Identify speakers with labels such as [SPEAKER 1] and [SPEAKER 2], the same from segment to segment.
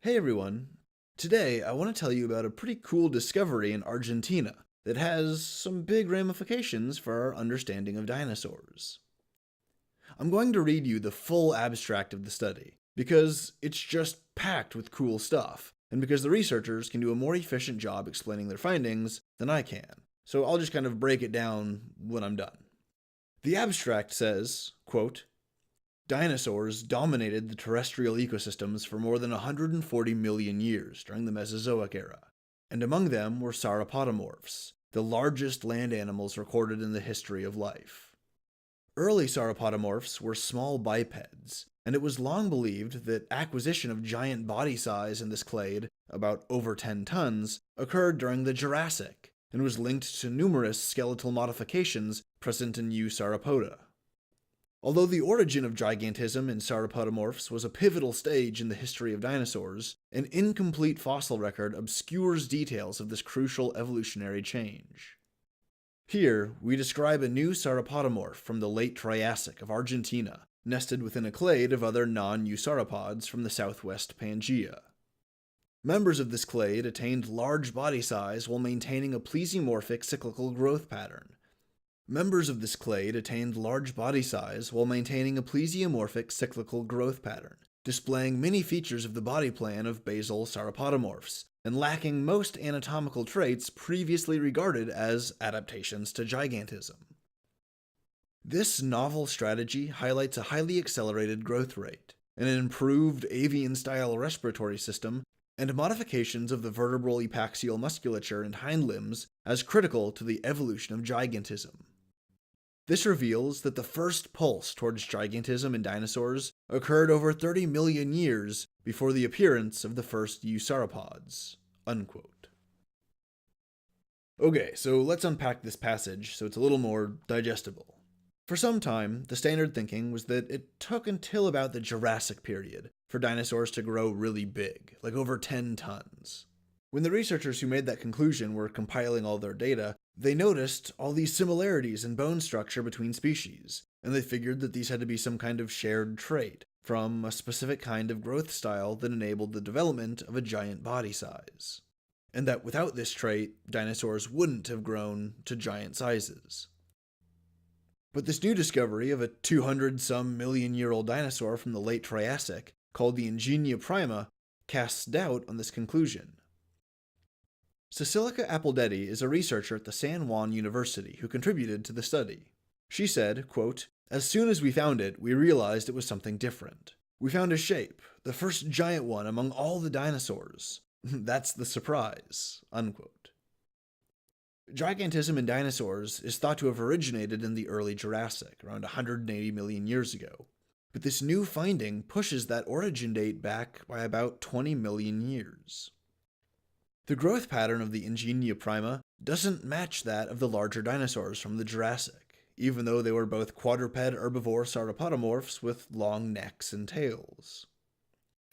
[SPEAKER 1] Hey everyone! Today I want to tell you about a pretty cool discovery in Argentina that has some big ramifications for our understanding of dinosaurs. I'm going to read you the full abstract of the study, because it's just packed with cool stuff, and because the researchers can do a more efficient job explaining their findings than I can. So I'll just kind of break it down when I'm done. The abstract says, quote, "Dinosaurs dominated the terrestrial ecosystems for more than 140 million years during the Mesozoic era, and among them were sauropodomorphs, the largest land animals recorded in the history of life. Early sauropodomorphs were small bipeds, and it was long believed that acquisition of giant body size in this clade, about over 10 tons, occurred during the Jurassic, and was linked to numerous skeletal modifications present in Eusauropoda. Although the origin of gigantism in sauropodomorphs was a pivotal stage in the history of dinosaurs, an incomplete fossil record obscures details of this crucial evolutionary change. Here, we describe a new sauropodomorph from the late Triassic of Argentina, nested within a clade of other non-eusauropods from the southwest Pangaea. Members of this clade attained large body size while maintaining a plesiomorphic cyclical growth pattern. Members of this clade attained large body size while maintaining a plesiomorphic cyclical growth pattern, displaying many features of the body plan of basal sauropodomorphs, and lacking most anatomical traits previously regarded as adaptations to gigantism. This novel strategy highlights a highly accelerated growth rate, an improved avian-style respiratory system, and modifications of the vertebral epaxial musculature and hind limbs as critical to the evolution of gigantism. This reveals that the first pulse towards gigantism in dinosaurs occurred over 30 million years before the appearance of the first eusauropods." Unquote. Okay, so let's unpack this passage so it's a little more digestible. For some time, the standard thinking was that it took until about the Jurassic period for dinosaurs to grow really big, like over 10 tons. When the researchers who made that conclusion were compiling all their data, they noticed all these similarities in bone structure between species, and they figured that these had to be some kind of shared trait from a specific kind of growth style that enabled the development of a giant body size. And that without this trait, dinosaurs wouldn't have grown to giant sizes. But this new discovery of a 200-some million-year-old dinosaur from the late Triassic, called the Ingenia prima, casts doubt on this conclusion. Cecilica Appledetti is a researcher at the San Juan University who contributed to the study. She said, quote, "As soon as we found it, we realized it was something different. We found a shape, the first giant one among all the dinosaurs. That's the surprise." Unquote. Gigantism in dinosaurs is thought to have originated in the early Jurassic, around 180 million years ago. But this new finding pushes that origin date back by about 20 million years. The growth pattern of the Ingenia prima doesn't match that of the larger dinosaurs from the Jurassic, even though they were both quadruped herbivore sauropodomorphs with long necks and tails.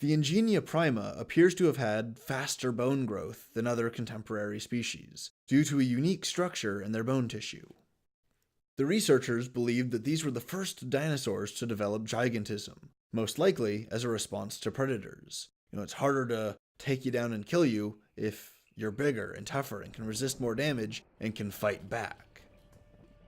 [SPEAKER 1] The Ingenia prima appears to have had faster bone growth than other contemporary species, due to a unique structure in their bone tissue. The researchers believed that these were the first dinosaurs to develop gigantism, most likely as a response to predators. It's harder to take you down and kill you if you're bigger and tougher and can resist more damage and can fight back.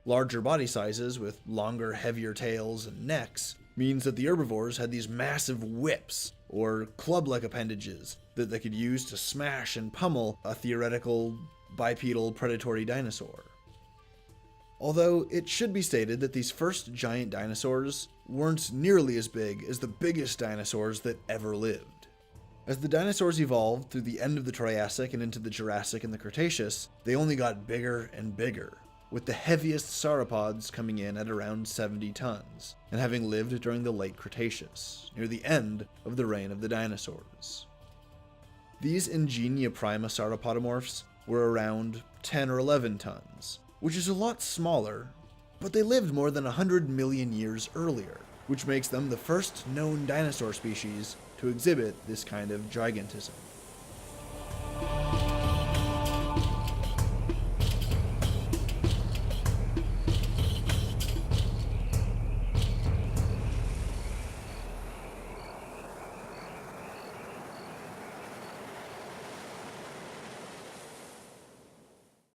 [SPEAKER 1] Larger body sizes with longer, heavier tails and necks means that the herbivores had these massive whips or club-like appendages that they could use to smash and pummel a theoretical bipedal predatory dinosaur. Although it should be stated that these first giant dinosaurs weren't nearly as big as the biggest dinosaurs that ever lived. As the dinosaurs evolved through the end of the Triassic and into the Jurassic and the Cretaceous, they only got bigger and bigger, with the heaviest sauropods coming in at around 70 tons, and having lived during the late Cretaceous, near the end of the reign of the dinosaurs. These Ingenia prima sauropodomorphs were around 10 or 11 tons, which is a lot smaller, but they lived more than 100 million years earlier, which makes them the first known dinosaur species to exhibit this kind of gigantism.